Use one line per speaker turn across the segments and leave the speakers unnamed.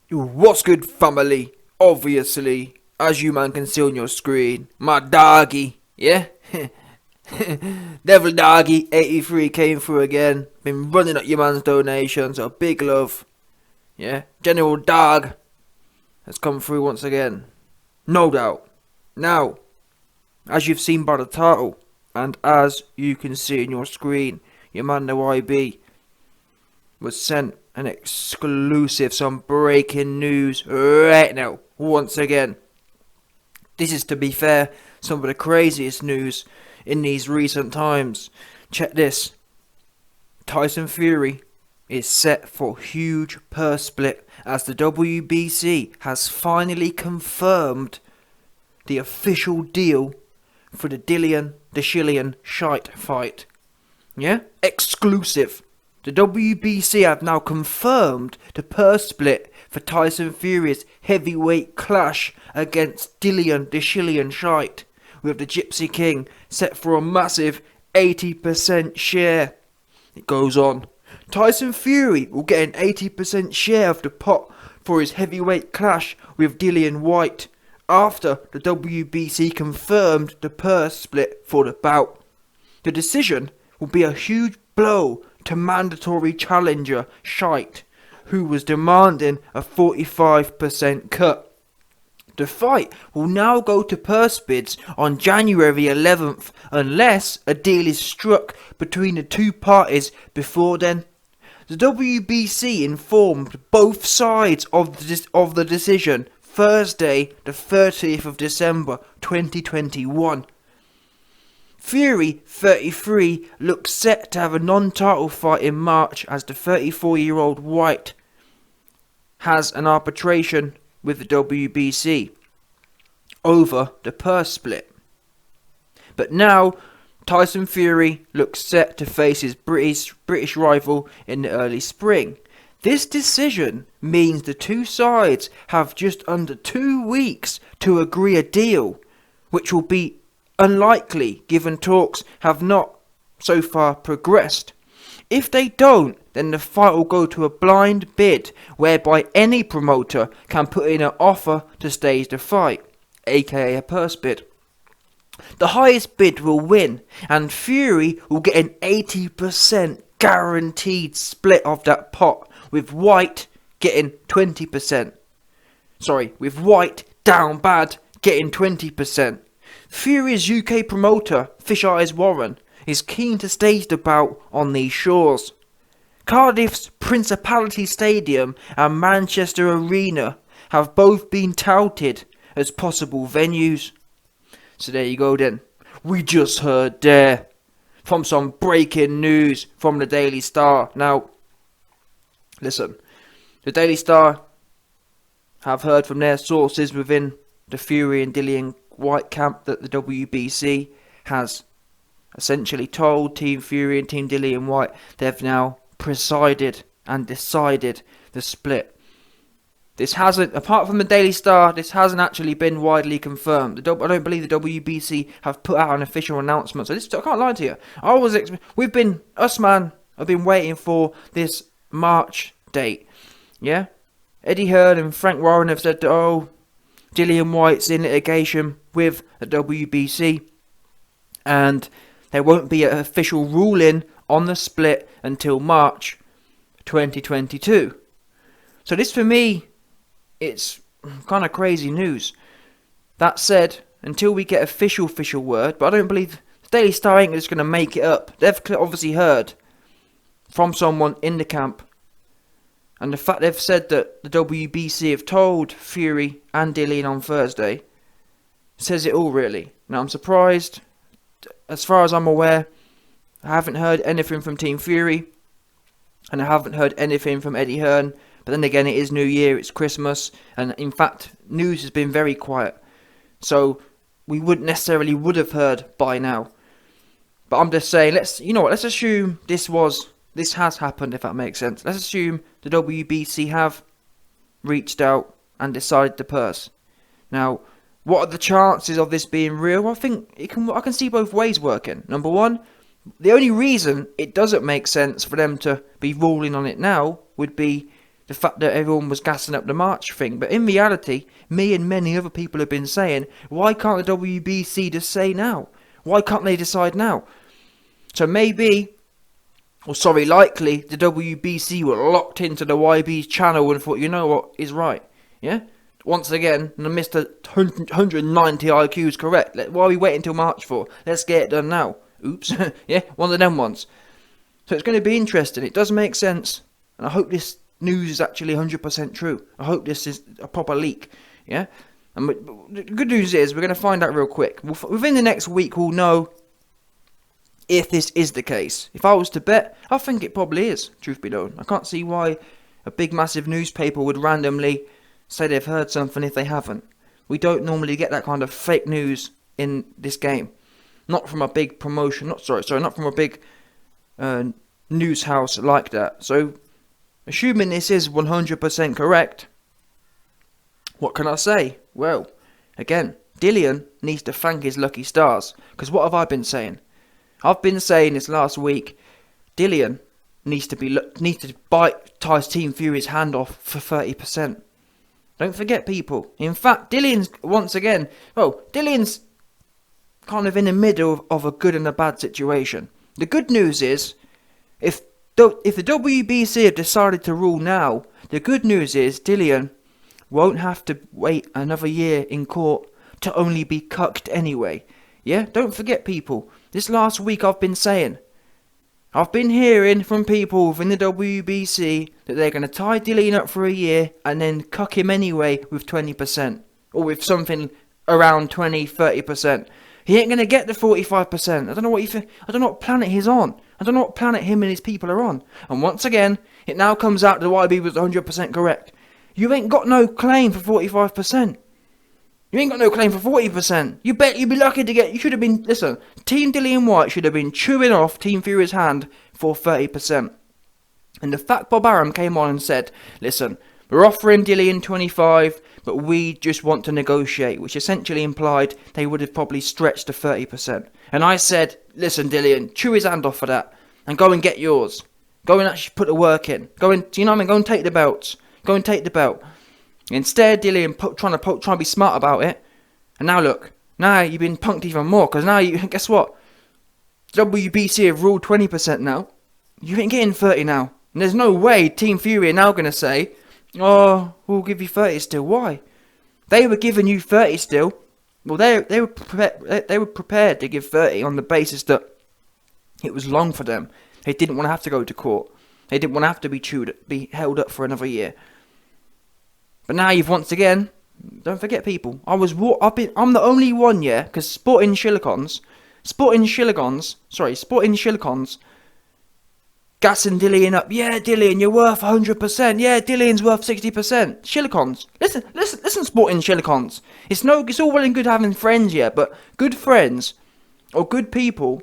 What's good, family? Obviously, as you man can see on your screen, my doggy, yeah? Devil Doggy 83 came through again. Been running up your man's donations, so big love. Yeah? General Dog has come through once again. No doubt. Now, as you've seen by the title, and as you can see on your screen, your man the YB was sent an exclusive, some breaking news right now, once again. This is, to be fair, some of the craziest news in these recent times. Check this. Tyson Fury is set for huge purse split as the WBC has finally confirmed the official deal for the Dillian shite fight. Yeah? Exclusive. The WBC have now confirmed the purse split for Tyson Fury's heavyweight clash against Dillian shite, with the Gypsy King set for a massive 80% share. It goes on. Tyson Fury will get an 80% share of the pot for his heavyweight clash with Dillian Whyte after the WBC confirmed the purse split for the bout. The decision will be a huge blow to mandatory challenger Shite, who was demanding a 45% cut. The fight will now go to purse bids on January 11th unless a deal is struck between the two parties before then. The WBC informed both sides of the decision Thursday the 30th of December 2021. Fury, 33, looks set to have a non-title fight in March as the 34-year-old Whyte has an arbitration with the WBC over the purse split. But now, Tyson Fury looks set to face his British rival in the early spring. This decision means the two sides have just under 2 weeks to agree a deal, which will be unlikely given talks have not so far progressed. If they don't, then the fight will go to a blind bid whereby any promoter can put in an offer to stage the fight, aka a purse bid. The highest bid will win, and Fury will get an 80% guaranteed split of that pot, with Whyte getting 20%. With Whyte down bad getting 20%. Fury's UK promoter, Fish Eyes Warren, is keen to stage the bout on these shores. Cardiff's Principality Stadium and Manchester Arena have both been touted as possible venues. So there you go then. We just heard there from some breaking news from the Daily Star. Now, listen, the Daily Star have heard from their sources within the Fury and Dillian Whyte camp that the WBC has essentially told Team Fury and Team Dillian Whyte they've now presided and decided the split. This hasn't, apart from the Daily Star, this hasn't actually been widely confirmed. I don't believe the WBC have put out an official announcement. So this, I can't lie to you. I've been waiting for this March date. Yeah, Eddie Hearn and Frank Warren have said that, Dillian Whyte's in litigation with the WBC, and there won't be an official ruling on the split until March 2022. So this, for me, it's kind of crazy news. That said, until we get official word, but I don't believe the Daily Star ain't just going to make it up. They've obviously heard from someone in the camp, and the fact they've said that the WBC have told Fury and Dillian on Thursday says it all, really. Now, I'm surprised. As far as I'm aware, I haven't heard anything from Team Fury, and I haven't heard anything from Eddie Hearn. But then again, it is New Year, it's Christmas, and in fact, news has been very quiet. So we wouldn't necessarily would have heard by now. But I'm just saying, let's assume this has happened, if that makes sense. Let's assume the WBC have reached out and decided the purse. Now, what are the chances of this being real? I think I can see both ways working. Number one, the only reason it doesn't make sense for them to be ruling on it now would be the fact that everyone was gassing up the March thing. But in reality, me and many other people have been saying, why can't the WBC just say now? Why can't they decide now? So maybe, likely, the WBC were locked into the YB's channel and thought, you know what is right, yeah? Once again, Mr. 190 IQ is correct. Why are we waiting until March for? Let's get it done now. Oops, yeah, one of them ones. So it's going to be interesting. It does make sense. And I hope this news is actually 100% true. I hope this is a proper leak, yeah? And the good news is, we're going to find out real quick. Within the next week, we'll know if this is the case. If I was to bet, I think it probably is, truth be known. I can't see why a big massive newspaper would randomly say they've heard something if they haven't. We don't normally get that kind of fake news in this game. Not from a big promotion, not from a big news house like that. So, assuming this is 100% correct, what can I say? Well, again, Dillian needs to thank his lucky stars. Because what have I been saying? I've been saying this last week, Dillian needs to bite Team Fury's hand off for 30%. Don't forget, people. In fact, Dillian's kind of in the middle of a good and a bad situation. The good news is, if the WBC have decided to rule now, the good news is Dillian won't have to wait another year in court to only be cucked anyway. Yeah, don't forget, people. This last week I've been hearing from people within the WBC that they're going to tie Dillian up for a year and then cuck him anyway with 20%. Or with something around 20-30%. He ain't going to get the 45%. I don't know what planet he's on. I don't know what planet him and his people are on. And once again, it now comes out that YB was 100% correct. You ain't got no claim for 45%. You ain't got no claim for 40%. You bet you'd be lucky to get... Listen, Team Dillian Whyte should have been chewing off Team Fury's hand for 30%. And the fact Bob Arum came on and said, listen, we're offering Dillian 25, but we just want to negotiate, which essentially implied they would have probably stretched to 30%. And I said, listen, Dillian, chew his hand off for that, and go and get yours. Go and actually put the work in. Go and take the belts. Go and take the belt. Instead, Dillian trying to be smart about it. And now look, now you've been punked even more, because now guess what? WBC have ruled 20% now. You ain't getting 30 now. And there's no way Team Fury are now going to say, oh, we'll give you 30 still. Why? They were giving you 30 still. Well, they were prepared to give 30 on the basis that it was long for them. They didn't want to have to go to court. They didn't want to have to be held up for another year. But now you've once again, don't forget, people. I'm the only one, yeah, because Sporting Silicons, gassing Dillian up. Yeah, Dillian, you're worth 100%. Yeah, Dillian's worth 60%. Silicons. Listen, Sporting Silicons. It's all well and good having friends, yeah, but good friends or good people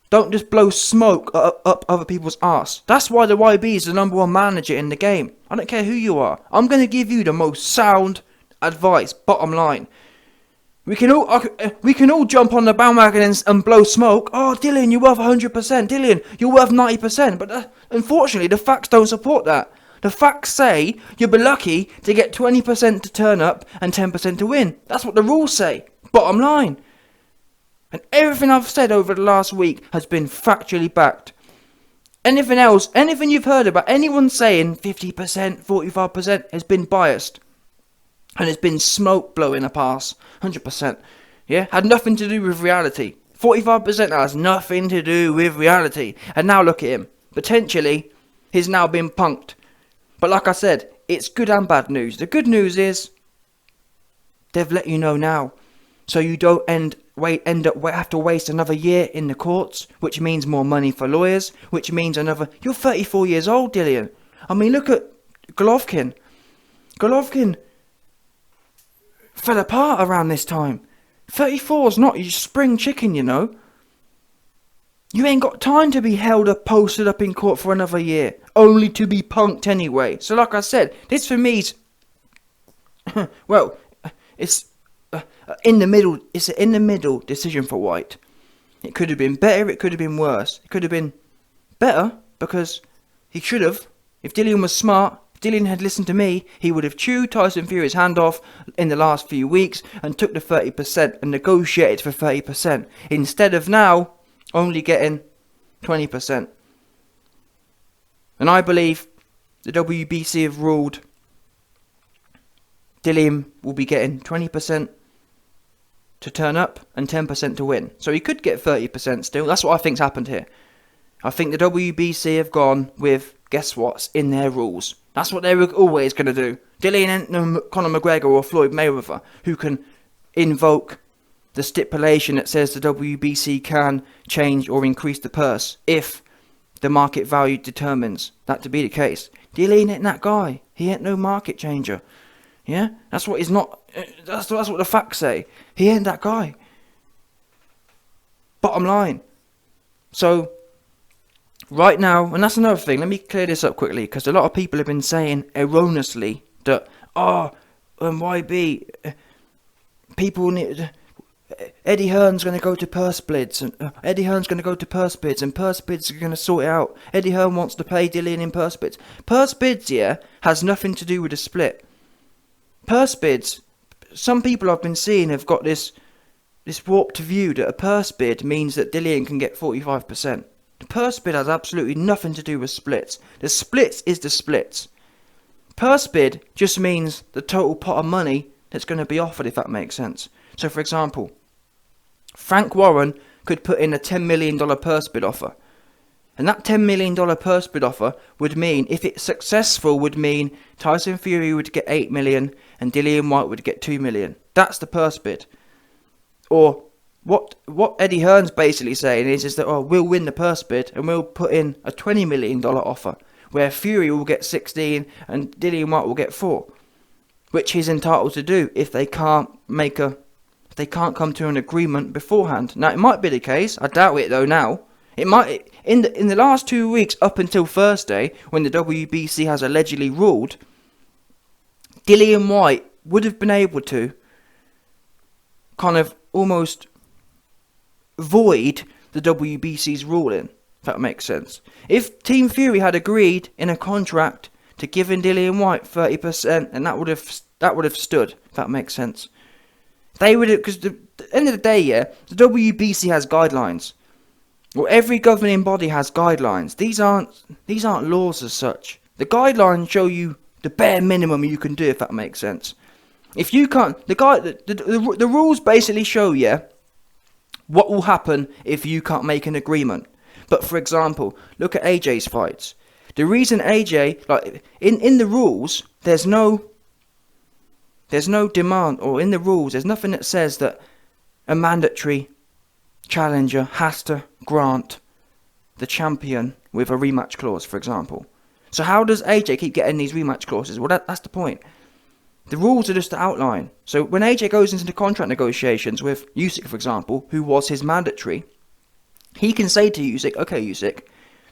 don't just blow smoke up other people's arse. That's why the YB is the #1 manager in the game. I don't care who you are. I'm going to give you the most sound advice, bottom line. We can all jump on the bandwagon and blow smoke. Oh, Dillian, you're worth 100%. Dillian, you're worth 90%. But unfortunately, the facts don't support that. The facts say you'll be lucky to get 20% to turn up and 10% to win. That's what the rules say. Bottom line. And everything I've said over the last week has been factually backed. Anything you've heard about anyone saying 50%, 45% has been biased. And it's been smoke blowing a pass. 100%. Yeah? Had nothing to do with reality. 45% has nothing to do with reality. And now look at him. Potentially, he's now been punked. But like I said, it's good and bad news. The good news is, they've let you know now. So you don't have to waste another year in the courts, which means more money for lawyers, which means you're 34 years old, Dillian. I mean, look at Golovkin. Golovkin fell apart around this time. 34 is not your spring chicken, you know. You ain't got time to be held up, posted up in court for another year, only to be punked anyway. So like I said, this for me is, well, it's in the middle. It's an in the middle decision for Whyte. It could have been better, it could have been worse. It could have been better because he should have, if Dillian was smart, If Dillian had listened to me, he would have chewed Tyson Fury's hand off in the last few weeks and took the 30% and negotiated for 30%, instead of now only getting 20%. And I believe the WBC have ruled Dillian will be getting 20% to turn up and 10% to win. So he could get 30% still. That's what I think's happened here. I think the WBC have gone with, guess what's in their rules. That's what they were always going to do. Dillian ain't no Conor McGregor or Floyd Mayweather who can invoke the stipulation that says the WBC can change or increase the purse if the market value determines that to be the case. Dillian ain't that guy. He ain't no market changer. Yeah? That's what he's not. That's what the facts say. He ain't that guy. Bottom line. So, right now, and that's another thing, let me clear this up quickly, because a lot of people have been saying erroneously that, YB, people need... Eddie Hearn's going to go to purse bids, and Eddie Hearn's going to go to purse bids, and purse bids are going to sort it out. Eddie Hearn wants to pay Dillian in purse bids. Purse bids, yeah, has nothing to do with the split. Purse bids, some people I've been seeing have got this warped view that a purse bid means that Dillian can get 45%. The purse bid has absolutely nothing to do with splits. The splits is the splits. Purse bid just means the total pot of money that's going to be offered, if that makes sense. So, for example, Frank Warren could put in a $10 million purse bid offer. And that $10 million purse bid offer would mean, if it's successful, would mean Tyson Fury would get $8 million and Dillian Whyte would get $2 million. That's the purse bid. Or what Eddie Hearn's basically saying is that, we'll win the purse bid and we'll put in a $20 million offer, where Fury will get 16 and Dillian Whyte will get 4, which he's entitled to do if they can't come to an agreement beforehand. Now, it might be the case. I doubt it, though, now. It might... In the last 2 weeks, up until Thursday, when the WBC has allegedly ruled, Dillian Whyte would have been able to kind of almost void the WBC's ruling, if that makes sense. If Team Fury had agreed in a contract to giving Dillian Whyte 30%, and that would have stood, if that makes sense. They would have, because at the end of the day, yeah, the WBC has guidelines. Well, every governing body has guidelines. These aren't laws as such. The guidelines show you the bare minimum you can do, if that makes sense. If you can't, the rules basically show you what will happen if you can't make an agreement. But for example, look at AJ's fights. The reason AJ, like in the rules, there's no demand, or in the rules, there's nothing that says that a mandatory challenger has to grant the champion with a rematch clause, for example. So how does AJ keep getting these rematch clauses? Well, that's the point. The rules are just to outline. So when AJ goes into the contract negotiations with Usyk, for example, who was his mandatory, he can say to Usyk, okay, Usyk,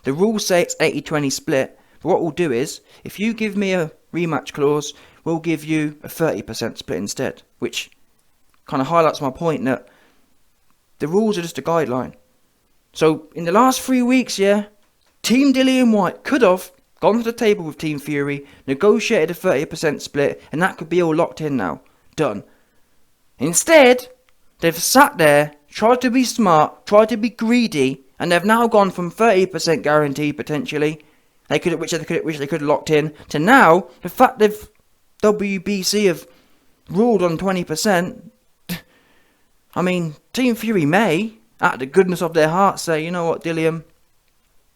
the rules say it's 80-20 split, but what we'll do is, if you give me a rematch clause, we'll give you a 30% split instead, which kind of highlights my point that the rules are just a guideline. So in the last 3 weeks, yeah, Team Dillian Whyte could have gone to the table with Team Fury, negotiated a 30% split, and that could be all locked in now. Done. Instead, they've sat there, tried to be smart, tried to be greedy, and they've now gone from 30% guarantee potentially, which they could have locked in, to now the fact they've WBC have ruled on 20%. I mean, Team Fury may, out of the goodness of their hearts, say, you know what, Dillian,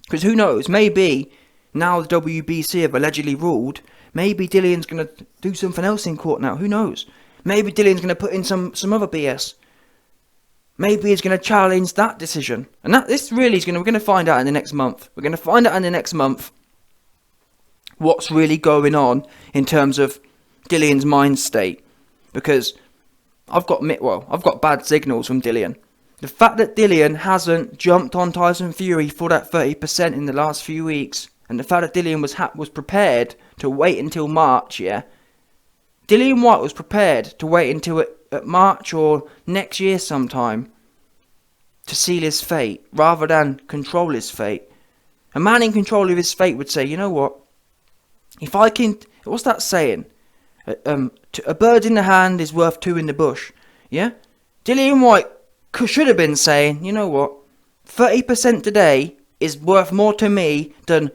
because who knows, maybe now the WBC have allegedly ruled, maybe Dillian's going to do something else in court now, who knows? Maybe Dillian's going to put in some other BS. Maybe he's going to challenge that decision. And this really is we're going to find out in the next month. We're going to find out in the next month what's really going on in terms of Dillian's mind state. Because I've got bad signals from Dillian. The fact that Dillian hasn't jumped on Tyson Fury for that 30% in the last few weeks, and the fact that Dillian was prepared to wait until March, yeah. Dillian Whyte was prepared to wait until at March or next year sometime to seal his fate, rather than control his fate. A man in control of his fate would say, you know what?
If I can, what's that saying? A bird in the hand is worth two in the bush. Yeah? Dillian Whyte should have been saying, you know what? 30% today is worth more to me than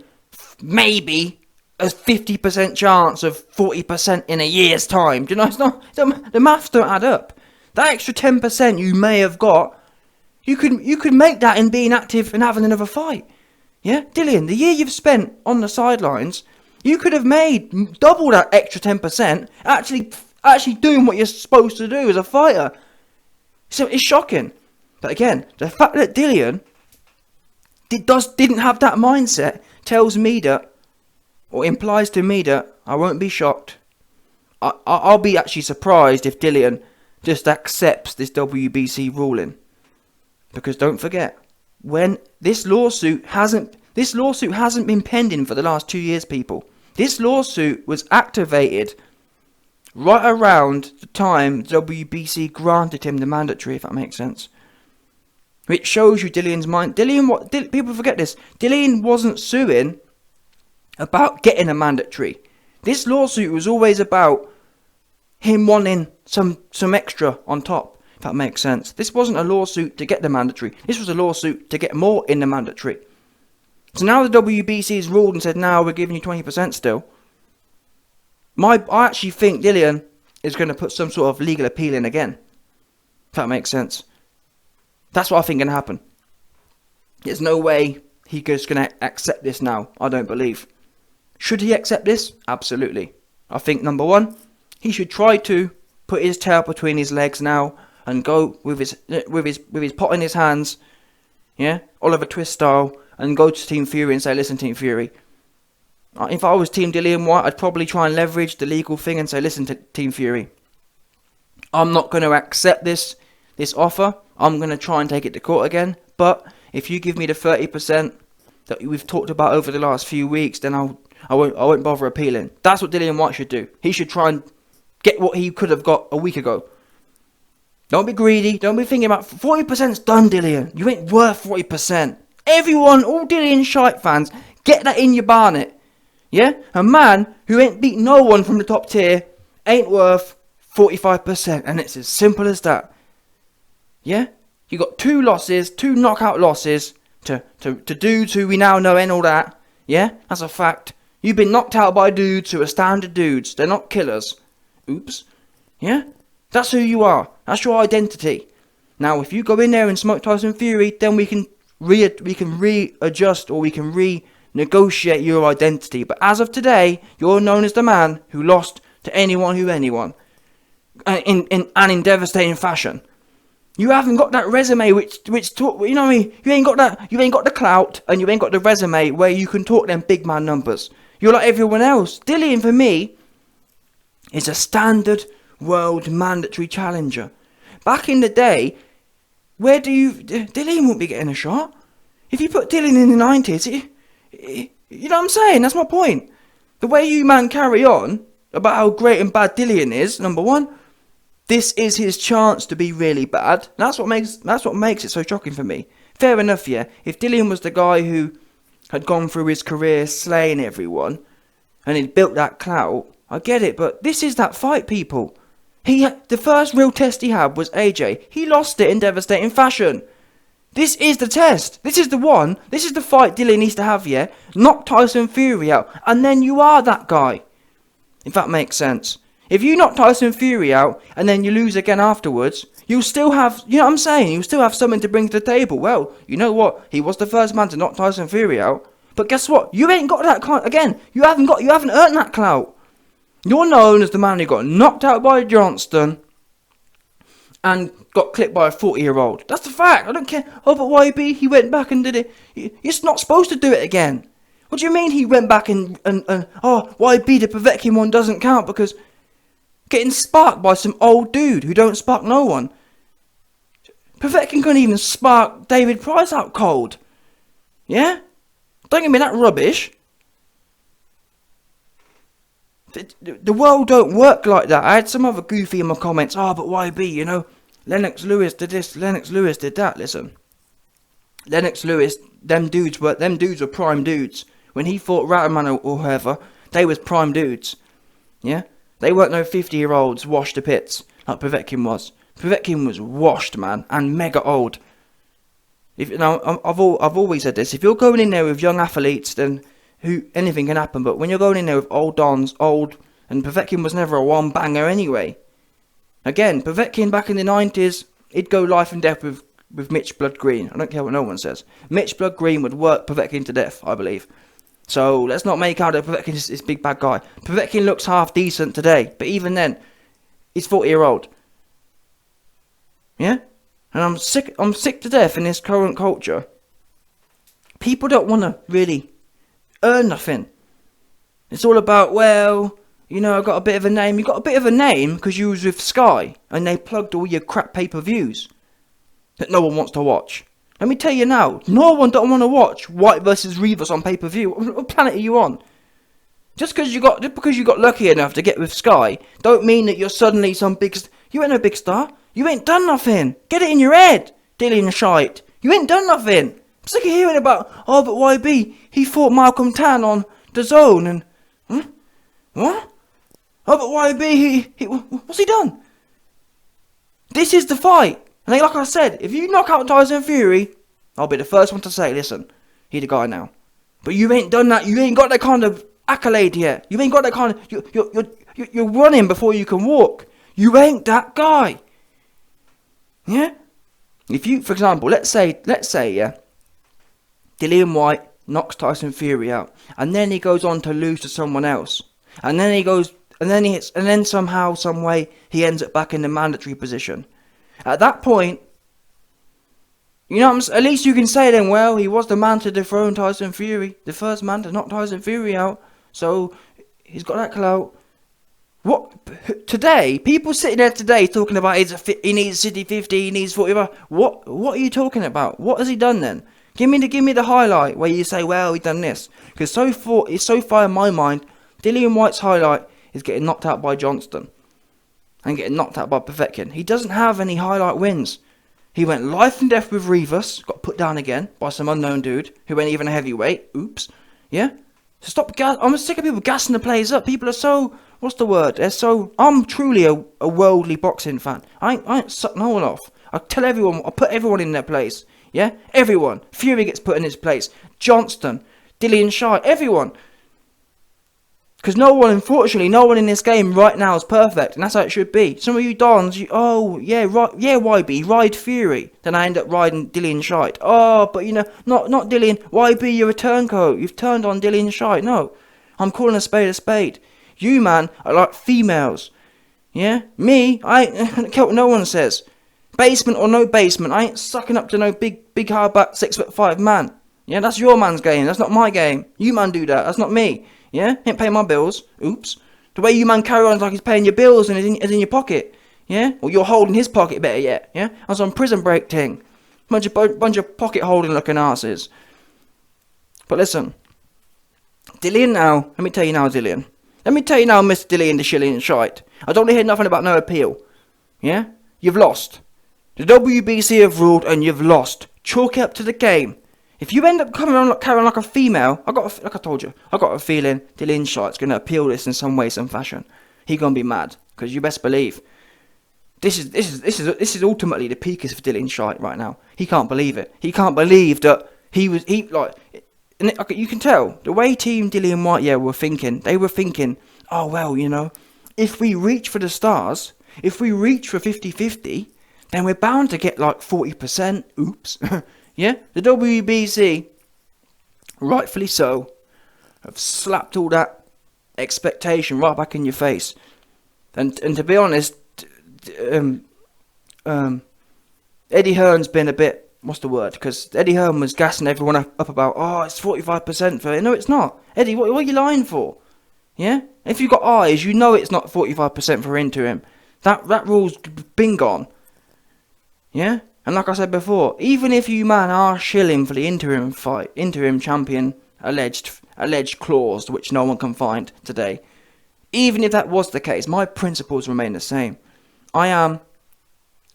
maybe a 50% chance of 40% in a year's time. Do you know, it's not, the maths don't add up. That extra 10% you may have got, you could make that in being active and having another fight. Yeah? Dillian, the year you've spent on the sidelines, you could have made double that extra 10% actually doing what you're supposed to do as a fighter. So it's shocking. But again, the fact that Dillian didn't have that mindset tells me that, or implies to me that, I won't be shocked. I'll be actually surprised if Dillian just accepts this WBC ruling. Because don't forget, when this lawsuit hasn't been pending for the last 2 years, people. This lawsuit was activated right around the time WBC granted him the mandatory, if that makes sense. Which shows you Dillian's mind. People forget this. Dillian wasn't suing about getting a mandatory. This lawsuit was always about him wanting some extra on top, if that makes sense. This wasn't a lawsuit to get the mandatory. This was a lawsuit to get more in the mandatory. So now the WBC has ruled and said, now we're giving you 20% still. I actually think Dillian is going to put some sort of legal appeal in again. If that makes sense. That's what I think going to happen. There's no way he's just going to accept this now. I don't believe. Should he accept this? Absolutely. I think number one, he should try to put his tail between his legs now and go with his pot in his hands, yeah, Oliver Twist style, and go to Team Fury and say, listen, Team Fury. If I was Team Dillian Whyte, I'd probably try and leverage the legal thing and say, listen, Team Fury, I'm not going to accept this offer. I'm going to try and take it to court again. But if you give me the 30% that we've talked about over the last few weeks, then I won't bother appealing. That's what Dillian Whyte should do. He should try and get what he could have got a week ago. Don't be greedy. Don't be thinking about 40%'s done, Dillian. You ain't worth 40%. Everyone, all Dillian shite fans, get that in your barnet. Yeah? A man who ain't beat no one from the top tier ain't worth 45%. And it's as simple as that. Yeah? You got 2 losses, 2 knockout losses to dudes who we now know and all that. Yeah? That's a fact. You've been knocked out by dudes who are standard dudes. They're not killers. Oops. Yeah? That's who you are. That's your identity. Now, if you go in there and smoke Tyson Fury, then we can readjust or we can renegotiate your identity. But as of today, you're known as the man who lost to anyone in devastating fashion. You haven't got that resume which talk, you know what I mean? You ain't got the clout and you ain't got the resume where you can talk them big man numbers. You're like everyone else. Dillian, for me, is a standard world mandatory challenger. Back in the day, Dillian wouldn't be getting a shot. If you put Dillian in the 90s, you know what I'm saying? That's my point. The way you man carry on about how great and bad Dillian is, number one, this is his chance to be really bad. That's what makes it so shocking for me. Fair enough, yeah. If Dillian was the guy who had gone through his career slaying everyone and he'd built that clout, I get it. But this is that fight, people. The first real test he had was AJ. He lost it in devastating fashion. This is the test. This is the one. This is the fight Dillian needs to have, yeah? Knock Tyson Fury out. And then you are that guy. If that makes sense. If you knock Tyson Fury out and then you lose again afterwards, you'll still have, you know what I'm saying? You'll still have something to bring to the table. Well, you know what? He was the first man to knock Tyson Fury out. But guess what? You ain't got that clout. Again, you haven't earned that clout. You're known as the man who got knocked out by Johnston and got clipped by a 40-year-old. That's the fact. I don't care. Oh, but YB, he went back and did it. You're not supposed to do it again. What do you mean he went back and YB, the Povetkin one doesn't count because getting sparked by some old dude who don't spark no one. Povetkin couldn't even spark David Price out cold. Yeah? Don't give me that rubbish. The world don't work like that. I had some other goofy in my comments. Oh, but YB, you know, Lennox Lewis did this, Lennox Lewis did that. Listen, Lennox Lewis, them dudes were prime dudes. When he fought Ratterman or whoever, They was prime dudes. Yeah? They weren't no 50-year-olds washed to pits like Povetkin was. Povetkin was washed, man, and mega old. I've always said this. If you're going in there with young athletes, then anything can happen. But when you're going in there with old dons, and Povetkin was never a one-banger anyway. Again, Povetkin back in the 90s, he'd go life and death with Mitch Blood Green. I don't care what no one says. Mitch Blood Green would work Povetkin to death, I believe. So let's not make out that Povetkin is this big bad guy. Povetkin looks half decent today, but even then, he's 40-year-old. Yeah? And I'm sick to death in this current culture. People don't want to really earn nothing. It's all about, well, you know, I got a bit of a name. You got a bit of a name because you was with Sky and they plugged all your crap pay-per-views that no one wants to watch. Let me tell you now, no one don't want to watch Whyte versus Rivas on pay-per-view. What planet are you on? Just because you got lucky enough to get with Sky, don't mean that you're suddenly some big. You ain't no big star. You ain't done nothing. Get it in your head, Dillian Whyte. You ain't done nothing. I'm sick of hearing about, oh, but YB, he fought Malcolm Tan on DAZN and what? Oh, but YB, he what's he done? This is the fight. And like I said, if you knock out Tyson Fury, I'll be the first one to say, listen, he the guy now. But you ain't done that. You ain't got that kind of accolade yet. You ain't got that kind of. You're running before you can walk. You ain't that guy. Yeah. If you, for example, let's say, yeah, Dillian Whyte knocks Tyson Fury out, and then he goes on to lose to someone else, and then somehow, some way, he ends up back in the mandatory position. At that point, you know, at least you can say then, well, he was the man to dethrone Tyson Fury, the first man to knock Tyson Fury out, so he's got that clout. What today? People sitting there today talking about he needs City 50, he needs 45. What are you talking about? What has he done then? Give me the highlight where you say, well, he done this. Because so far in my mind, Dillian Whyte's highlight is getting knocked out by Johnston and getting knocked out by Povetkin. He doesn't have any highlight wins. He went life and death with Rivas, got put down again by some unknown dude who ain't even a heavyweight. Oops. Yeah? So stop I'm sick of people gassing the players up. People are so, what's the word? I'm truly a worldly boxing fan. I ain't suck no one off. I tell everyone, I put everyone in their place. Yeah? Everyone. Fury gets put in his place. Johnston, Dillian Whyte, everyone. Because unfortunately, no one in this game right now is perfect, and that's how it should be. Some of you dons, YB, ride Fury. Then I end up riding Dillian Whyte. Oh, but you know, not Dillian. YB, you're a turncoat. You've turned on Dillian Whyte. No, I'm calling a spade a spade. You, man, are like females. Yeah? Me, I don't care what no one says. Basement or no basement, I ain't sucking up to no big hardback 6'5" man. Yeah, that's your man's game. That's not my game. You man do that. That's not me. Yeah? Ain't paying my bills. Oops. The way you man carry on is like he's paying your bills and is in your pocket. Yeah? Or you're holding his pocket, better yet. Yeah? That's on prison break thing. Bunch of pocket holding looking asses. But listen. Dillian now. Let me tell you now, Dillian. Let me tell you now, Mr. Dillian the Shilling Shite. I don't want to hear nothing about no appeal. Yeah? You've lost. The WBC have ruled and you've lost. Chalk it up to the game. If you end up carrying on like a female, like I told you, I got a feeling Dillian Whyte's going to appeal this in some way, some fashion. He going to be mad, because you best believe this is ultimately the peakest of Dillian Whyte right now. He can't believe it. He can't believe that you can tell the way Team Dillian Whyte were thinking. They were thinking, oh well, you know, if we reach for the stars, if we reach for 50-50, then we're bound to get like 40%. Oops. Yeah, the WBC, rightfully so, have slapped all that expectation right back in your face. And to be honest, Eddie Hearn's been a bit, what's the word? Because Eddie Hearn was gassing everyone up about, oh, it's 45% for it. No, it's not. Eddie, what are you lying for? Yeah? If you've got eyes, you know it's not 45% for Interim. That rule's been gone. Yeah? And like I said before, even if you man are shilling for the interim fight, interim champion alleged clause, which no one can find today, even if that was the case, my principles remain the same. I am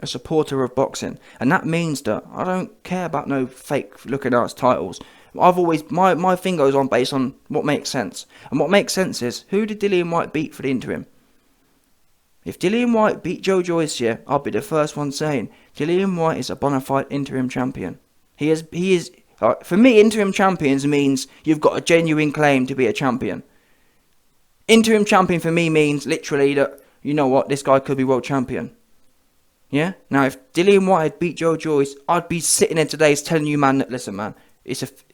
a supporter of boxing, and that means that I don't care about no fake looking ass titles. I've always my thing goes on based on what makes sense, and what makes sense is who did Dillian Whyte beat for the interim? If Dillian Whyte beat Joe Joyce, yeah, I'll be the first one saying Dillian Whyte is a bona fide interim champion. He is. For me, interim champions means you've got a genuine claim to be a champion. Interim champion for me means literally that, you know what, this guy could be world champion. Yeah? Now, if Dillian Whyte had beat Joe Joyce, I'd be sitting here today telling you, man, that, listen, man,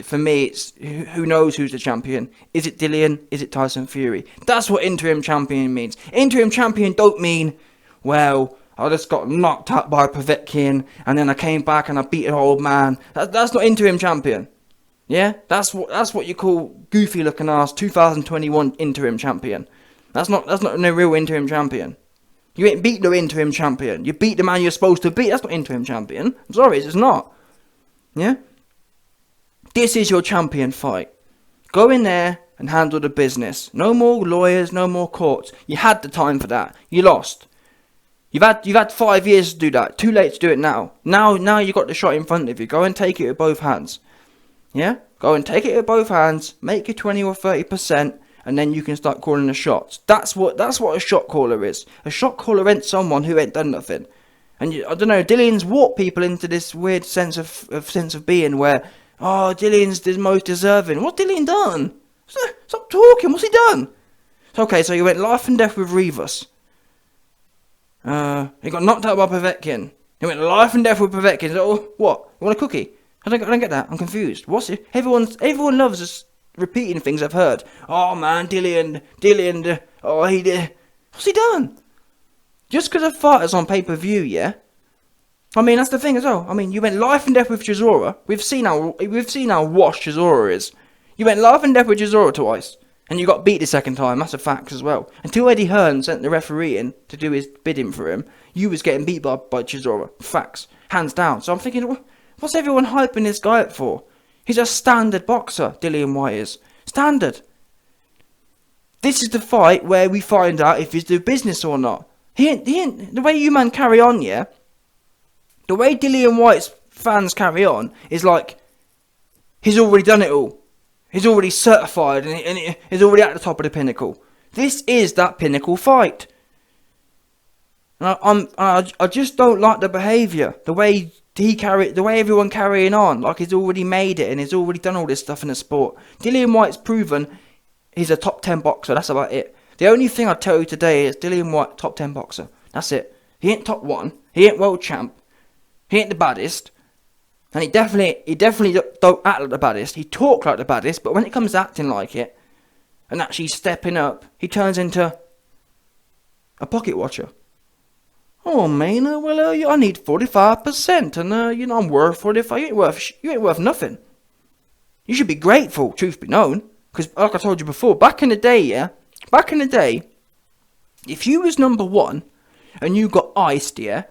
for me, it's who knows who's the champion. Is it Dillian? Is it Tyson Fury? That's what interim champion means. Interim champion don't mean, well, I just got knocked out by Povetkin, and then I came back and I beat an old man. That's not interim champion. Yeah? That's what you call goofy looking ass 2021 interim champion. That's not no real interim champion. You ain't beat no interim champion. You beat the man you're supposed to beat. That's not interim champion. I'm sorry, it's not. Yeah? This is your champion fight. Go in there and handle the business. No more lawyers, no more courts. You had the time for that. You lost. You've had 5 years to do that. Too late to do it now. Now you got the shot in front of you. Go and take it with both hands. Yeah? Go and take it with both hands. Make it 20 or 30%, and then you can start calling the shots. That's what a shot caller is. A shot caller ain't someone who ain't done nothing. And I don't know. Dillian's warped people into this weird sense of being where, oh, Dillian's the most deserving. What's Dillian done? Stop talking. What's he done? Okay, so you went life and death with Rivas. He got knocked out by Povetkin. He went life and death with Povetkin. So, what? You want a cookie? I don't get that. I'm confused. What's it? Everyone loves us repeating things I've heard. Oh man, Dillian. Oh, he did. What's he done? Just because a fight is on pay-per-view, yeah. I mean, that's the thing as well. I mean, you went life and death with Chisora. We've seen how washed Chisora is. You went life and death with Chisora twice. And you got beat the second time, that's a fact as well. Until Eddie Hearn sent the referee in to do his bidding for him, you was getting beat by Chisora. Facts. Hands down. So I'm thinking, what's everyone hyping this guy up for? He's a standard boxer, Dillian Whyte is. Standard. This is the fight where we find out if he's doing business or not. He ain't, the way you man carry on, yeah? The way Dillian Whyte's fans carry on is like, he's already done it all. He's already certified and he's already at the top of the pinnacle. This is that pinnacle fight. And I just don't like the behaviour. The way everyone carrying on. Like he's already made it and he's already done all this stuff in the sport. Dillian Whyte's proven he's a top 10 boxer. That's about it. The only thing I'd tell you today is Dillian Whyte, top 10 boxer. That's it. He ain't top 1. He ain't world champ. He ain't the baddest. And he definitely don't act like the baddest. He talk like the baddest, but when it comes to acting like it, and actually stepping up, he turns into a pocket watcher. Oh man, I need 45%, and I'm worth 45. You ain't worth nothing. You should be grateful, truth be known, because like I told you before, back in the day, if you was number 1 and you got iced, yeah.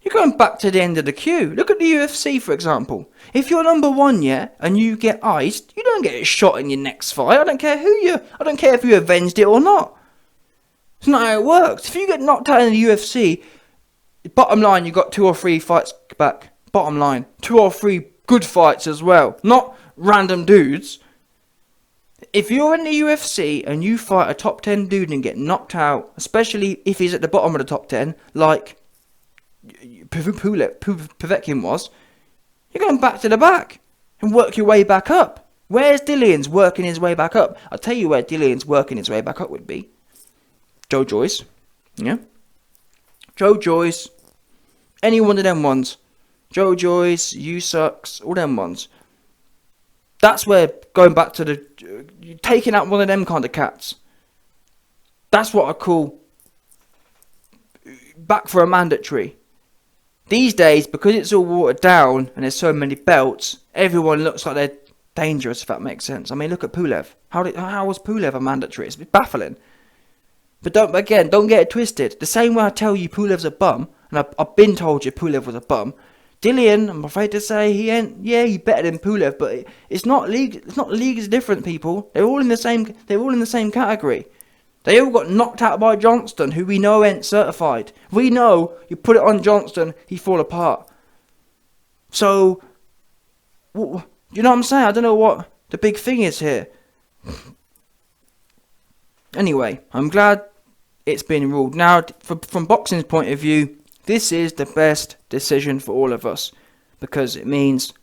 You're going back to the end of the queue. Look at the UFC, for example. If you're number 1, yeah, and you get iced, you don't get a shot in your next fight. I don't care if you avenged it or not. It's not how it works. If you get knocked out in the UFC, bottom line, you got 2 or 3 fights back. Bottom line, 2 or 3 good fights as well. Not random dudes. If you're in the UFC and you fight a top 10 dude and get knocked out, especially if he's at the bottom of the top 10, like Povetkin was, you're going back to the back and work your way back up. Where's Dillian's working his way back up? I'll tell you where Dillian's working his way back up would be. Joe Joyce. Yeah? Joe Joyce. Any one of them ones. Joe Joyce, You Sucks, all them ones. That's where going back to taking out one of them kind of cats. That's what I call back for a mandatory. These days, because it's all watered down and there's so many belts, everyone looks like they're dangerous, if that makes sense. I mean, look at Pulev. How was Pulev a mandatory? It's baffling. But don't get it twisted. The same way I tell you Pulev's a bum, and I've been told you Pulev was a bum, Dillian, I'm afraid to say, he ain't. Yeah, he's better than Pulev, but it's not league. It's not league is different, people. They're all in the same category. They all got knocked out by Johnston, who we know ain't certified. We know you put it on Johnston, he fall apart. So, You know what I'm saying? I don't know what the big thing is here. Anyway, I'm glad it's been ruled. Now, from boxing's point of view, this is the best decision for all of us, because it means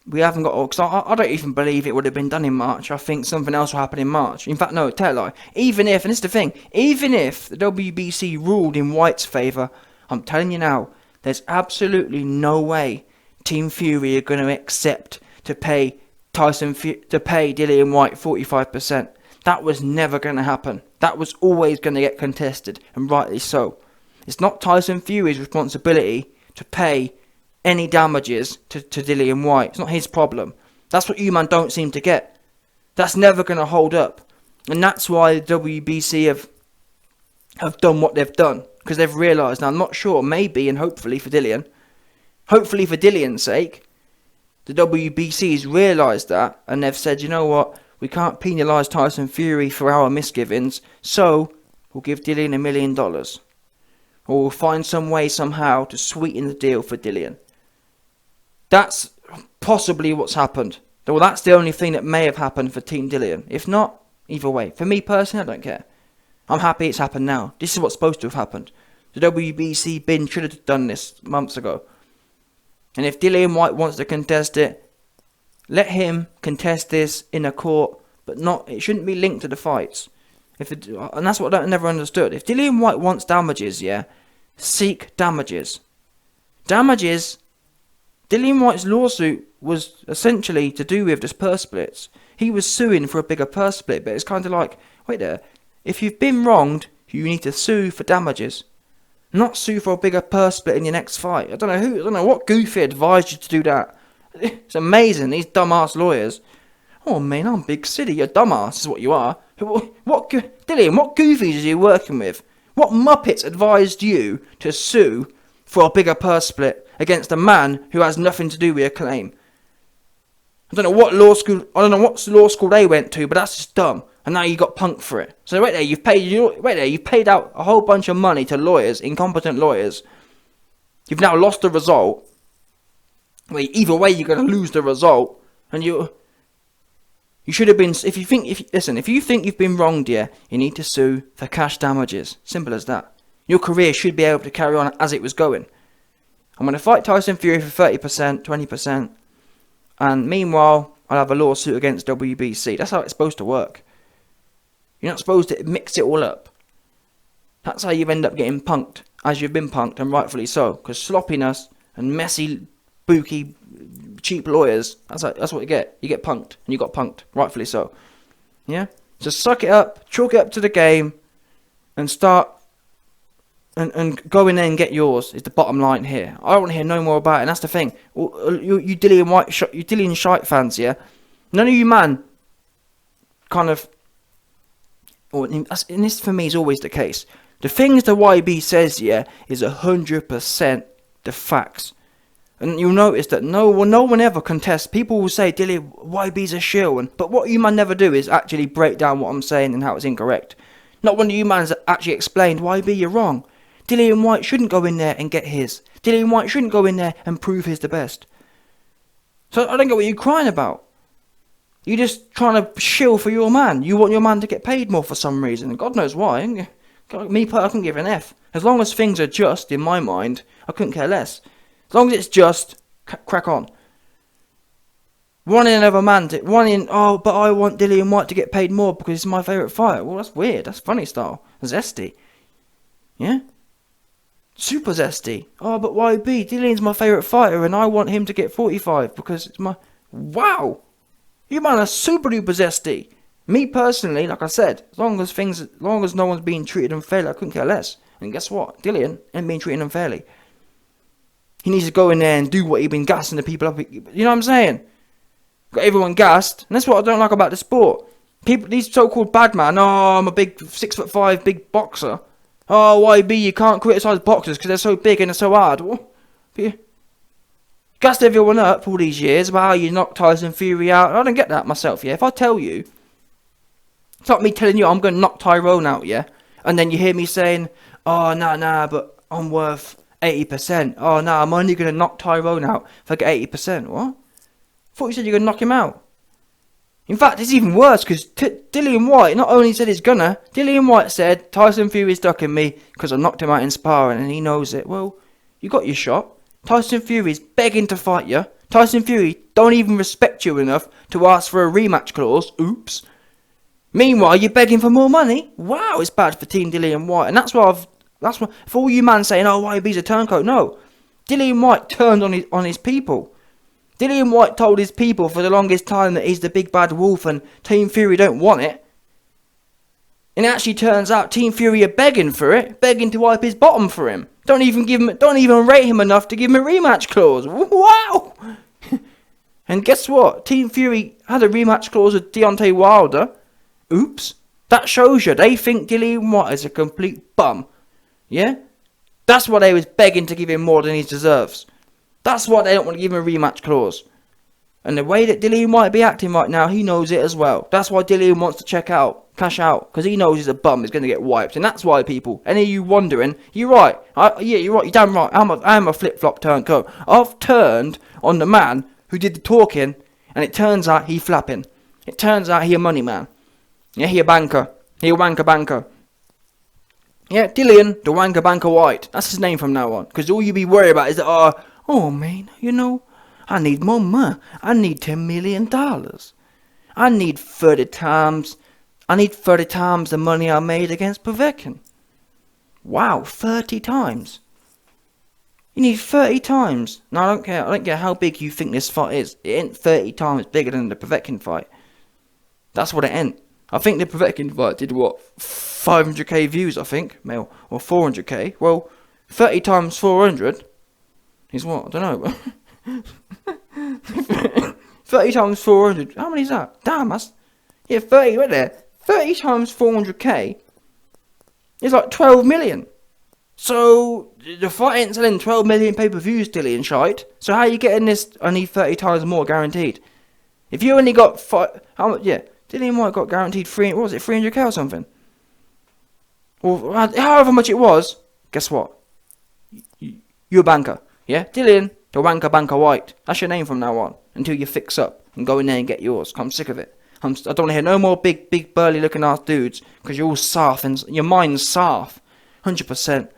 we haven't got... Because I don't even believe it would have been done in March. I think something else will happen in March. In fact, no, tell a lie. Even if, and this is the thing, even if the WBC ruled in Whyte's favour, I'm telling you now, there's absolutely no way Team Fury are going to accept to pay Dillian Whyte 45%. That was never going to happen. That was always going to get contested, and rightly so. It's not Tyson Fury's responsibility to pay any damages to Dillian Whyte. It's not his problem. That's what you man don't seem to get. That's never going to hold up. And that's why the WBC have done what they've done. Because they've realised, now I'm not sure, maybe and hopefully for Dillian's sake, the WBC has realised that, and they've said, you know what, we can't penalise Tyson Fury for our misgivings, so we'll give Dillian $1 million. Or we'll find some way somehow to sweeten the deal for Dillian. That's possibly what's happened. Well, that's the only thing that may have happened for Team Dillian. If not, either way. For me personally, I don't care. I'm happy it's happened now. This is what's supposed to have happened. The WBC bin should have done this months ago. And if Dillian Whyte wants to contest it, let him contest this in a court, but it shouldn't be linked to the fights. And that's what I never understood. If Dillian Whyte wants damages, yeah, seek damages. Damages. Dillian Whyte's lawsuit was essentially to do with this purse splits. He was suing for a bigger purse split, but it's kind of like, wait there, if you've been wronged, you need to sue for damages. Not sue for a bigger purse split in your next fight. I don't know what goofy advised you to do that. It's amazing, these dumbass lawyers. Oh man, I'm big city, you're dumbass is what you are. Dillian, what goofies are you working with? What muppets advised you to sue for a bigger purse split against a man who has nothing to do with your claim? I don't know what law school they went to, but that's just dumb. And now you got punked for it. So wait there, you've paid out a whole bunch of money to lawyers, incompetent lawyers. You've now lost the result. Well, either way, you're going to lose the result, and you should have been. If you think you've been wronged, yeah, you need to sue for cash damages. Simple as that. Your career should be able to carry on as it was going. I'm going to fight Tyson Fury for 30%, 20%, and meanwhile, I'll have a lawsuit against WBC. That's how it's supposed to work. You're not supposed to mix it all up. That's how you end up getting punked, as you've been punked, and rightfully so. Because sloppiness and messy, booky, cheap lawyers, that's what you get. You get punked, and you got punked, rightfully so. Yeah? Just suck it up, chalk it up to the game, and start, and go in there and get yours, is the bottom line here. I don't want to hear no more about it, and that's the thing. You Dillian Whyte, you Dillian Shite fans, yeah? None of you man, kind of, and this for me is always the case. The things the YB says, yeah, is 100% the facts. And you'll notice that no one ever contests. People will say, Dillian, YB's a shill. But what you man never do is actually break down what I'm saying and how it's incorrect. Not one of you man's actually explained, YB, you're wrong. Dillian Whyte shouldn't go in there and get his. Dillian Whyte shouldn't go in there and prove he's the best. So I don't get what you're crying about. You're just trying to shill for your man. You want your man to get paid more for some reason. And God knows why. Me, I couldn't give an F. As long as things are just, in my mind, I couldn't care less. As long as it's just, crack on. Wanting another man but I want Dillian Whyte to get paid more because he's my favourite fighter. Well, that's weird. That's funny style. Zesty. Yeah? Super zesty. Oh, but YB, Dillian's my favourite fighter and I want him to get 45 because it's my... Wow! You man are super duper zesty. Me personally, like I said, as long as no one's being treated unfairly, I couldn't care less. And guess what? Dillian ain't being treated unfairly. He needs to go in there and do what he's been gassing the people up. You know what I'm saying? Got everyone gassed. And that's what I don't like about the sport. People, these so-called bad man, oh, I'm a big 6'5" big boxer. Oh, YB, you can't criticise boxers because they're so big and they're so hard. What? Gassed everyone up all these years about how you knocked Tyson Fury out. I don't get that myself, yeah. If I tell you, it's like me telling you I'm going to knock Tyrone out, yeah. And then you hear me saying, oh, nah, but I'm worth 80%. Oh, nah, I'm only going to knock Tyrone out if I get 80%. What? Thought you said you're gonna knock him out. In fact, it's even worse because Dillian Whyte not only said he's gonna. Dillian Whyte said Tyson Fury's ducking me because I knocked him out in sparring, and he knows it. Well, you got your shot. Tyson Fury's begging to fight you. Tyson Fury don't even respect you enough to ask for a rematch clause. Oops. Meanwhile, you're begging for more money. Wow, it's bad for Team Dillian Whyte, and that's why for all you man saying, oh, YB's a turncoat. No, Dillian Whyte turned on his people. Dillian Whyte told his people for the longest time that he's the big bad wolf and Team Fury don't want it. And it actually turns out Team Fury are begging for it, begging to wipe his bottom for him. Don't even rate him enough to give him a rematch clause. Wow! And guess what? Team Fury had a rematch clause with Deontay Wilder. Oops. That shows you they think Dillian Whyte is a complete bum. Yeah? That's why they was begging to give him more than he deserves. That's why they don't want to give him a rematch clause. And the way that Dillian Whyte be acting right now, he knows it as well. That's why Dillian wants to cash out. Because he knows he's a bum, he's going to get wiped. And that's why, people, any of you wondering, you're right. You're right, you're damn right. I'm a flip-flop turncoat. I've turned on the man who did the talking, and it turns out he flapping. It turns out he a money man. Yeah, he a banker. He a wanker banker. Yeah, Dillian, the wanker banker Whyte. That's his name from now on. Because all you be worried about is that, oh man, you know, I need more money. I need $10 million. I need 30 times the money I made against Povetkin. Wow, 30 times. You need 30 times. No, I don't care how big you think this fight is. It ain't 30 times bigger than the Povetkin fight. That's what it ain't. I think the Povetkin fight did what? 500k views, I think. Or 400k. Well, 30 times 400 is what? I don't know. 30 times 400. How many is that? Damn, that's... Yeah, 30 right there. 30 times 400k is like 12 million. So, the fight ain't selling 12 million pay-per-views, Dillian shite. So how are you getting this? I need 30 times more guaranteed. If you only got how much? Yeah, Dillian Whyte got guaranteed 300k or something. Or however much it was. Guess what? You're a banker. Yeah, Dillian, the wanker banker Whyte. That's your name from now on. Until you fix up and go in there and get yours. I'm sick of it. I don't want to hear no more big burly looking ass dudes. Because you're all soft and your mind's soft. 100%.